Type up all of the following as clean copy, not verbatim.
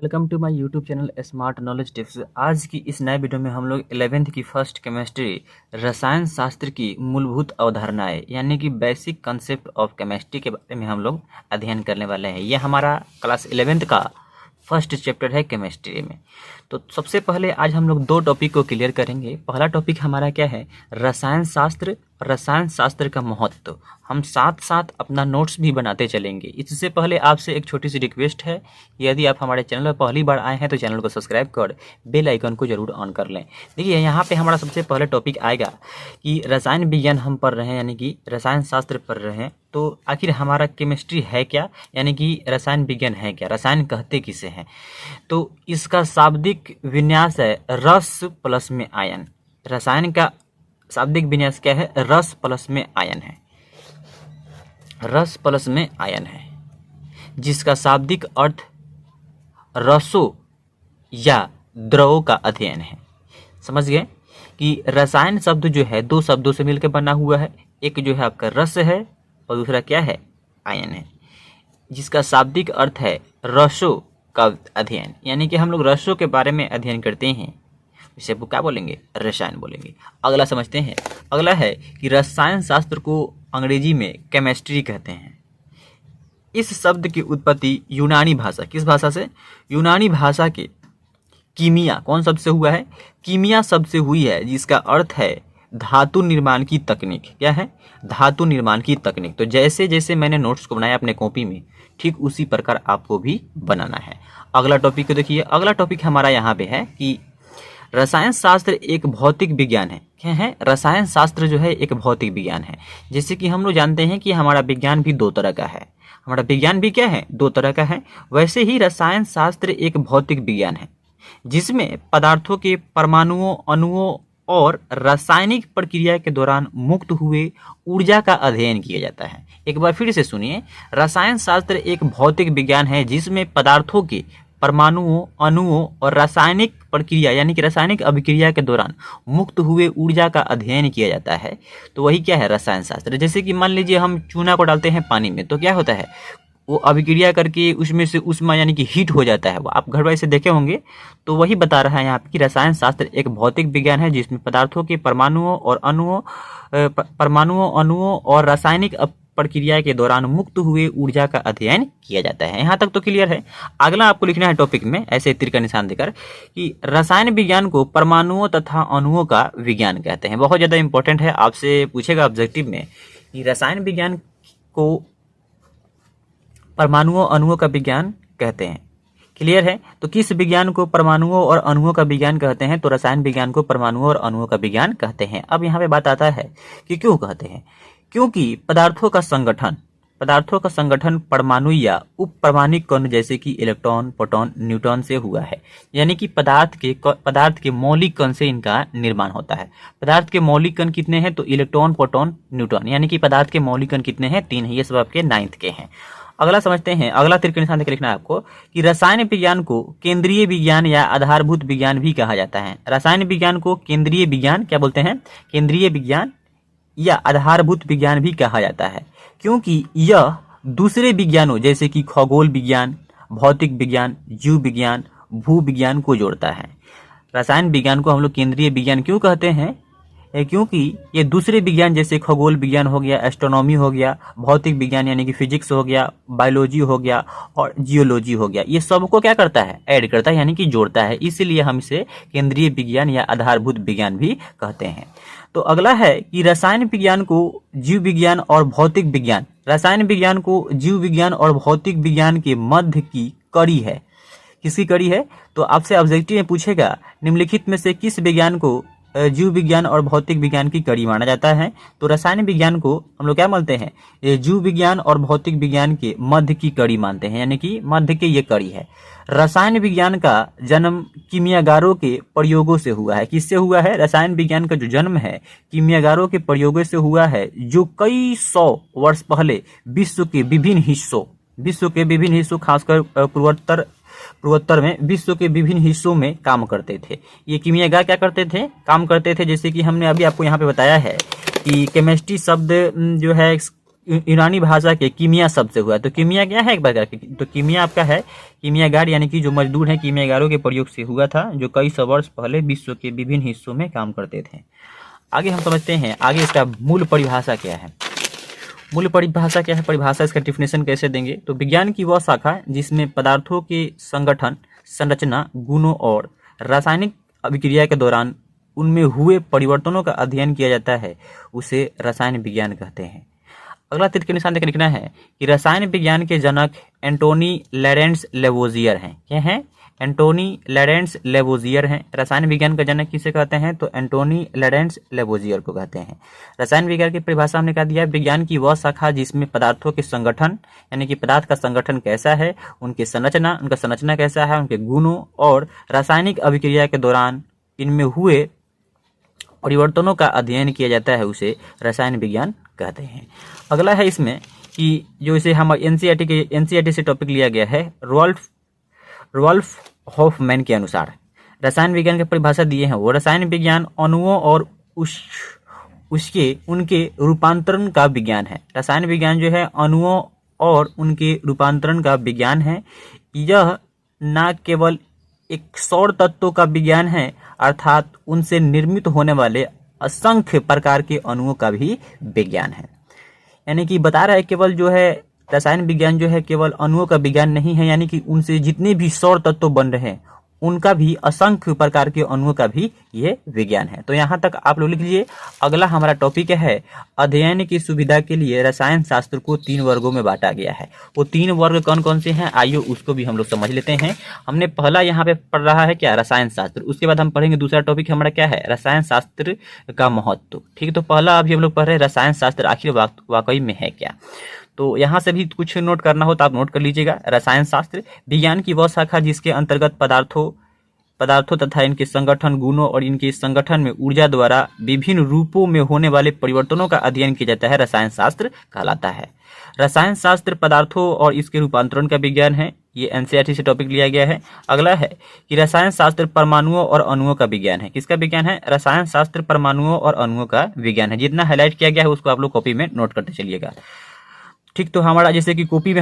Welcome to my YouTube channel smart knowledge tips. आज की इस नए वीडियो में हम लोग 11th की फर्स्ट केमिस्ट्री रसायन शास्त्र की मूलभूत अवधारणाएं यानी कि बेसिक कंसेप्ट ऑफ केमिस्ट्री के बारे में हम लोग अध्ययन करने वाले हैं। यह हमारा क्लास 11th का फर्स्ट चैप्टर है केमिस्ट्री में। तो सबसे पहले आज हम लोग दो टॉपिक को क्लियर करेंगे। पहला टॉपिक हमारा क्या है, रसायन शास्त्र, रसायन शास्त्र का महत्व। हम साथ साथ अपना नोट्स भी बनाते चलेंगे। इससे पहले आपसे एक छोटी सी रिक्वेस्ट है, यदि आप हमारे चैनल पर पहली बार आए हैं तो चैनल को सब्सक्राइब कर बेल आइकन को जरूर ऑन कर लें। देखिए यहाँ पे हमारा सबसे पहले टॉपिक आएगा कि रसायन विज्ञान हम पढ़ रहे हैं यानी कि रसायन शास्त्र पढ़ रहे हैं, तो आखिर हमारा केमिस्ट्री है क्या, यानी कि रसायन विज्ञान है क्या, रसायन कहते किसे हैं। तो इसका शाब्दिक विन्यास है रस प्लस में आयन। रसायन का शाब्दिक विन्यास क्या है, रस प्लस में आयन है, रस प्लस में आयन है, जिसका शाब्दिक अर्थ रसों या द्रवों का अध्ययन है। समझ गए कि रसायन शब्द जो है दो शब्दों से मिलकर बना हुआ है। एक जो है आपका रस है और दूसरा क्या है, आयन है, जिसका शाब्दिक अर्थ है रसों का अध्ययन, यानी कि हम लोग रसों के बारे में अध्ययन करते हैं, इसे वो क्या बोलेंगे, रसायन बोलेंगे। अगला समझते हैं। अगला है कि रसायन शास्त्र को अंग्रेजी में केमिस्ट्री कहते हैं। इस शब्द की उत्पत्ति यूनानी भाषा, किस भाषा से, यूनानी भाषा के कीमिया, कौन शब्द से हुआ है, कीमिया शब्द से हुई है, जिसका अर्थ है धातु निर्माण की तकनीक। क्या है, धातु निर्माण की तकनीक। तो जैसे जैसे मैंने नोट्स को बनाया अपने कॉपी में, ठीक उसी प्रकार आपको भी बनाना है। अगला टॉपिक को देखिए। अगला टॉपिक हमारा यहाँ पे है कि रसायन शास्त्र एक भौतिक विज्ञान है। क्या है, रसायन शास्त्र जो है एक भौतिक विज्ञान है। जैसे कि हम लोग जानते हैं कि हमारा विज्ञान भी दो तरह का है, हमारा विज्ञान भी क्या है, दो तरह का है। वैसे ही रसायन शास्त्र एक भौतिक विज्ञान है, जिसमें पदार्थों के परमाणुओं, अणुओं और रासायनिक प्रक्रिया के दौरान मुक्त हुए ऊर्जा का अध्ययन किया जाता है। एक बार फिर से सुनिए, रसायन शास्त्र एक भौतिक विज्ञान है जिसमें पदार्थों के परमाणुओं, अणुओं और रासायनिक प्रक्रिया यानी कि रासायनिक अभिक्रिया के दौरान मुक्त हुए ऊर्जा का अध्ययन किया जाता है। तो वही क्या है, रसायन शास्त्र। जैसे कि मान लीजिए हम चूना को डालते हैं पानी में, तो क्या होता है, वो अभिक्रिया करके उसमें से ऊष्मा यानी कि हीट हो जाता है। वो आप घर वाले से देखे होंगे। तो वही बता रहा है यहाँ पे कि रसायन शास्त्र एक भौतिक विज्ञान है जिसमें पदार्थों के परमाणुओं अणुओं और रासायनिक प्रक्रिया के दौरान मुक्त हुए ऊर्जा का अध्ययन किया जाता है। यहाँ तक तो क्लियर है। अगला आपको लिखना है टॉपिक में ऐसे तीर का निशान देकर कि रसायन विज्ञान को परमाणुओं तथा अणुओं का विज्ञान कहते हैं। बहुत ज़्यादा इंपॉर्टेंट है, आपसे पूछेगा ऑब्जेक्टिव में कि रसायन विज्ञान को परमाणुओं, अणुओं का विज्ञान कहते हैं। क्लियर है। तो किस विज्ञान को परमाणुओं और अणुओं का विज्ञान कहते हैं, तो रसायन विज्ञान को परमाणुओं और अणुओं का विज्ञान कहते हैं। अब यहाँ पे बात आता है कि क्यों कहते हैं। क्योंकि पदार्थों का संगठन परमाणु या उप परमाणु कण जैसे कि इलेक्ट्रॉन, प्रोटॉन, न्यूट्रॉन से हुआ है। यानी कि पदार्थ के मौलिक कण से इनका निर्माण होता है। पदार्थ के मौलिक कण कितने हैं, तो इलेक्ट्रॉन, प्रोटॉन, न्यूट्रॉन, यानी कि पदार्थ के मौलिक कण कितने हैं, 3 हैं। ये सब आपके 9th के हैं। अगला समझते हैं। अगला तीर के निशान देकर लिखना है आपको कि रसायन विज्ञान को केंद्रीय विज्ञान या आधारभूत विज्ञान भी कहा जाता है। रसायन विज्ञान को केंद्रीय विज्ञान क्या बोलते हैं, केंद्रीय विज्ञान या आधारभूत विज्ञान भी कहा जाता है, क्योंकि यह दूसरे विज्ञानों जैसे कि खगोल विज्ञान, भौतिक विज्ञान, जीव विज्ञान, भू विज्ञान को जोड़ता है। रसायन विज्ञान को हम लोग केंद्रीय विज्ञान क्यों कहते हैं, क्योंकि ये दूसरे विज्ञान जैसे खगोल विज्ञान हो गया, एस्ट्रोनॉमी हो गया, भौतिक विज्ञान यानी कि फिजिक्स हो गया, बायोलॉजी हो गया और जियोलॉजी हो गया, ये सबको क्या करता है, ऐड करता है यानी कि जोड़ता है। इसलिए हम इसे केंद्रीय विज्ञान या आधारभूत विज्ञान भी कहते हैं। तो अगला है कि रसायन विज्ञान को जीव विज्ञान और भौतिक विज्ञान, रसायन विज्ञान को जीव विज्ञान और भौतिक विज्ञान के मध्य की कड़ी है। किसकी कड़ी है, तो आपसे ऑब्जेक्टिव में पूछेगा निम्नलिखित में से किस विज्ञान को जीव विज्ञान और भौतिक विज्ञान की कड़ी माना जाता है। तो रसायन विज्ञान को हम लोग क्या मानते हैं, ये जीव विज्ञान और भौतिक विज्ञान के मध्य की कड़ी मानते हैं, यानी कि मध्य के ये कड़ी है। रसायन विज्ञान का जन्म कीमियागारों के प्रयोगों से हुआ है। किससे हुआ है, रसायन विज्ञान का जो जन्म है कीमियागारों के प्रयोगों से हुआ है, जो कई 100 वर्ष पहले विश्व के विभिन्न हिस्सों खासकर पूर्वोत्तर में विश्व के विभिन्न हिस्सों में काम करते थे। ये कीमियागार क्या करते थे, काम करते थे। जैसे कि हमने अभी आपको यहाँ पे बताया है कि केमिस्ट्री शब्द जो है यूनानी भाषा के कीमिया शब्द से हुआ है। तो कीमिया क्या है एक प्रकार की, तो कीमिया आपका है कीमियागार यानी कि जो मजदूर हैं कीमियागारों के प्रयोग से हुआ था, जो कई सौ वर्ष पहले विश्व के विभिन्न हिस्सों में काम करते थे। आगे हम समझते हैं आगे इसका मूल परिभाषा क्या है। मूल परिभाषा क्या है, परिभाषा इसका डिफिनेशन कैसे देंगे, तो विज्ञान की वह शाखा जिसमें पदार्थों के संगठन, संरचना, गुणों और रासायनिक अभिक्रिया के दौरान उनमें हुए परिवर्तनों का अध्ययन किया जाता है, उसे रसायन विज्ञान कहते हैं। अगला तीर के निशान देकर लिखना है कि रसायन विज्ञान के जनक एंटोनी लॉरेंस लेवोजियर हैं। क्या हैं? एंटोनी लॉरेंस लेवोजियर हैं। रसायन विज्ञान का जनक किसे कहते हैं, तो एंटोनी लॉरेंस लेवोजियर को कहते हैं। रसायन विज्ञान की परिभाषा हमने कहा दिया, विज्ञान की वह शाखा जिसमें पदार्थों के संगठन यानी कि पदार्थ का संगठन कैसा है, उनकी संरचना, उनका संरचना कैसा है, उनके गुणों और रासायनिक अभिक्रिया के दौरान इनमें हुए परिवर्तनों का अध्ययन किया जाता है, उसे रसायन विज्ञान कहते हैं। अगला है इसमें कि जो इसे हम एनसीईआरटी से टॉपिक लिया गया है, रोल्फ हॉफमैन के अनुसार रसायन विज्ञान की परिभाषा दिए हैं वो रसायन विज्ञान अणुओं और उनके रूपांतरण का विज्ञान है। रसायन विज्ञान जो है अणुओं और उनके रूपांतरण का विज्ञान है। यह न केवल एक सौर तत्वों का विज्ञान है, अर्थात उनसे निर्मित होने वाले असंख्य प्रकार के अणुओं का भी विज्ञान है। यानी कि बता रहा है केवल जो है रसायन विज्ञान जो है केवल अणुओं का विज्ञान नहीं है, यानी कि उनसे जितने भी सौर तत्व बन रहे हैं उनका भी असंख्य प्रकार के अणुओं का भी ये विज्ञान है। तो यहाँ तक आप लोग लिख लीजिए। अगला हमारा टॉपिक है अध्ययन की सुविधा के लिए रसायन शास्त्र को 3 वर्गों में बांटा गया है। वो 3 वर्ग कौन कौन से हैं, आइए उसको भी हम लोग समझ लेते हैं। हमने पहला यहाँ पे पढ़ रहा है क्या, रसायन शास्त्र। उसके बाद हम पढ़ेंगे दूसरा टॉपिक हमारा क्या है, रसायन शास्त्र का महत्व। ठीक है, तो पहला अभी हम लोग पढ़ रहे हैं रसायन शास्त्र आखिर वाकई में है क्या। तो यहाँ से भी कुछ नोट करना हो तो आप नोट कर लीजिएगा। रसायन शास्त्र विज्ञान की वह शाखा जिसके अंतर्गत पदार्थों तथा इनके संगठन, गुणों और इनके संगठन में ऊर्जा द्वारा विभिन्न रूपों में होने वाले परिवर्तनों का अध्ययन किया जाता है, रसायन शास्त्र कहलाता है। रसायन शास्त्र पदार्थों और इसके रूपांतरण का विज्ञान है। ये एनसीईआरटी से टॉपिक लिया गया है। अगला है कि रसायन शास्त्र परमाणुओं और अणुओं का विज्ञान है। किसका विज्ञान है, रसायन शास्त्र परमाणुओं और अणुओं का विज्ञान है। जितना हाईलाइट किया गया है उसको आप लोग कॉपी में नोट करते चलिएगा। ठीक, तो हमारा जैसे कि कॉपी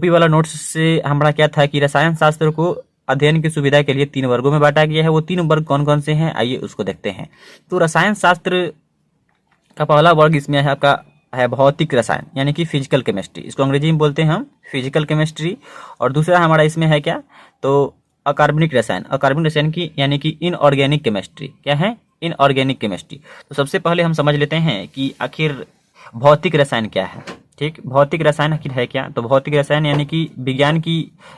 वाला नोट्स से हमारा क्या था कि रसायन शास्त्र को अध्ययन की सुविधा के लिए 3 वर्गों में बांटा गया है। वो 3 वर्ग कौन कौन से हैं, आइए उसको देखते हैं। तो रसायन शास्त्र का पहला वर्ग इसमें है आपका है भौतिक रसायन यानी कि फिजिकल केमिस्ट्री, इसको अंग्रेजी में बोलते हैं हम फिजिकल केमिस्ट्री। और दूसरा हमारा इसमें है क्या, तो अकार्बनिक रसायन की यानी कि इनऑर्गेनिक केमिस्ट्री। क्या है, इनऑर्गेनिक केमिस्ट्री। तो सबसे पहले हम समझ लेते हैं कि आखिर भौतिक रसायन क्या है। ठीक, भौतिक रसायन आखिर है क्या, तो भौतिक रसायन यानी कि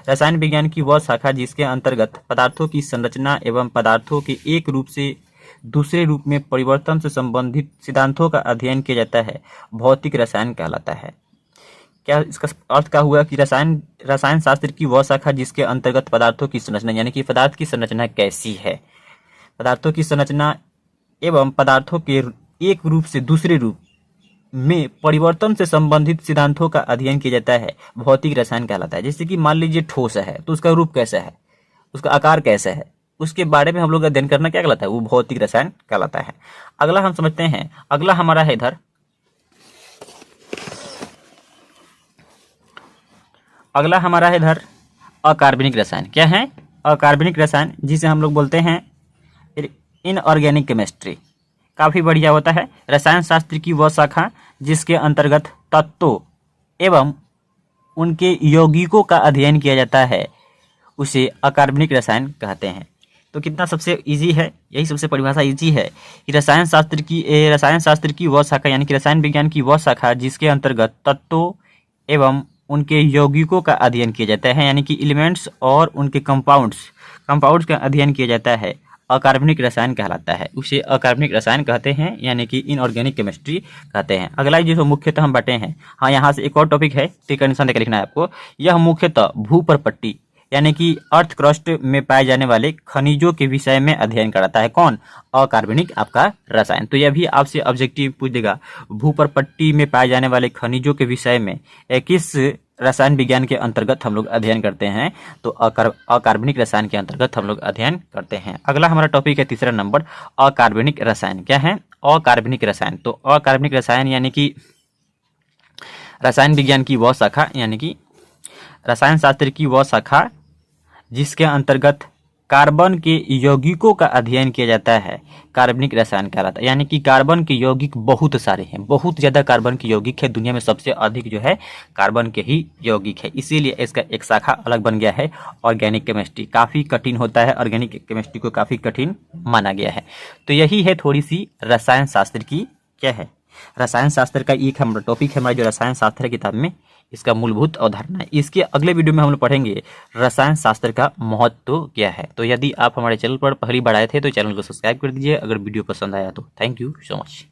रसायन विज्ञान की वह शाखा जिसके अंतर्गत पदार्थों की संरचना एवं पदार्थों के एक रूप से दूसरे रूप में परिवर्तन से संबंधित सिद्धांतों का अध्ययन किया जाता है, भौतिक रसायन कहलाता है। क्या इसका अर्थ क्या हुआ कि रसायन शास्त्र की वह शाखा जिसके अंतर्गत पदार्थों की संरचना यानी कि पदार्थ की संरचना कैसी है, पदार्थों की संरचना एवं पदार्थों के एक रूप से दूसरे रूप में परिवर्तन से संबंधित सिद्धांतों का अध्ययन किया जाता है, भौतिक रसायन कहलाता है। जैसे कि मान लीजिए ठोस है तो उसका रूप कैसा है, उसका आकार कैसा है, उसके बारे में हम लोग अध्ययन करना क्या कहलाता है, वो भौतिक रसायन कहलाता है। अगला हम समझते हैं, अगला हमारा है इधर अकार्बनिक रसायन। क्या है, अकार्बनिक रसायन, जिसे हम लोग बोलते हैं इनऑर्गेनिक केमिस्ट्री। काफी बढ़िया होता है। रसायन शास्त्र की वह शाखा जिसके अंतर्गत तत्वों एवं उनके यौगिकों का अध्ययन किया जाता है, उसे अकार्बनिक रसायन कहते हैं। तो कितना सबसे इजी है, यही सबसे परिभाषा इजी है कि रसायन शास्त्र की वह शाखा यानी कि रसायन विज्ञान की वह शाखा जिसके अंतर्गत तत्वों एवं उनके यौगिकों का अध्ययन किया जाता है, यानी कि एलिमेंट्स और उनके कंपाउंड्स का अध्ययन किया जाता है, अकार्बनिक रसायन कहलाता है। उसे अकार्बनिक रसायन कहते हैं, यानी कि इनऑर्गेनिक केमिस्ट्री कहते हैं। अगला जो मुख्यतः हम बांटे हैं, हाँ यहाँ से एक और टॉपिक है, टिक निशान देकर लिखना है आपको। यह मुख्यतः भूपरपट्टी यानी कि अर्थ क्रस्ट में पाए जाने वाले खनिजों के विषय में अध्ययन कराता है। कौन, अकार्बनिक आपका रसायन। तो यह भी आपसे ऑब्जेक्टिव पूछ देगा, भूपरपट्टी में पाए जाने वाले खनिजों के विषय में किस रसायन विज्ञान के अंतर्गत हम लोग अध्ययन करते हैं, तो अकार्बनिक रसायन के अंतर्गत हम लोग अध्ययन करते हैं। अगला हमारा टॉपिक है तीसरा नंबर, अकार्बनिक रसायन। क्या है, अकार्बनिक रसायन। तो अकार्बनिक रसायन यानी कि रसायन विज्ञान की वह शाखा यानी कि रसायन शास्त्र की वह शाखा जिसके अंतर्गत कार्बन के यौगिकों का अध्ययन किया जाता है कार्बनिक रसायन कहलाता है। यानी कि कार्बन के यौगिक बहुत सारे हैं, बहुत ज़्यादा कार्बन के यौगिक है, दुनिया में सबसे अधिक जो है कार्बन के ही यौगिक है, इसीलिए इसका एक शाखा अलग बन गया है ऑर्गेनिक केमिस्ट्री। काफ़ी कठिन होता है, ऑर्गेनिक केमिस्ट्री को काफ़ी कठिन माना गया है। तो यही है थोड़ी सी रसायन शास्त्र की क्या है, रसायन शास्त्र का एक हमारा टॉपिक है, हमारा जो रसायन शास्त्र है किताब में, इसका मूलभूत अवधारणा है। इसके अगले वीडियो में हम लोग पढ़ेंगे रसायन शास्त्र का महत्व क्या है। तो यदि आप हमारे चैनल पर पहली बार आए थे तो चैनल को सब्सक्राइब कर दीजिए, अगर वीडियो पसंद आया तो। Thank you so much.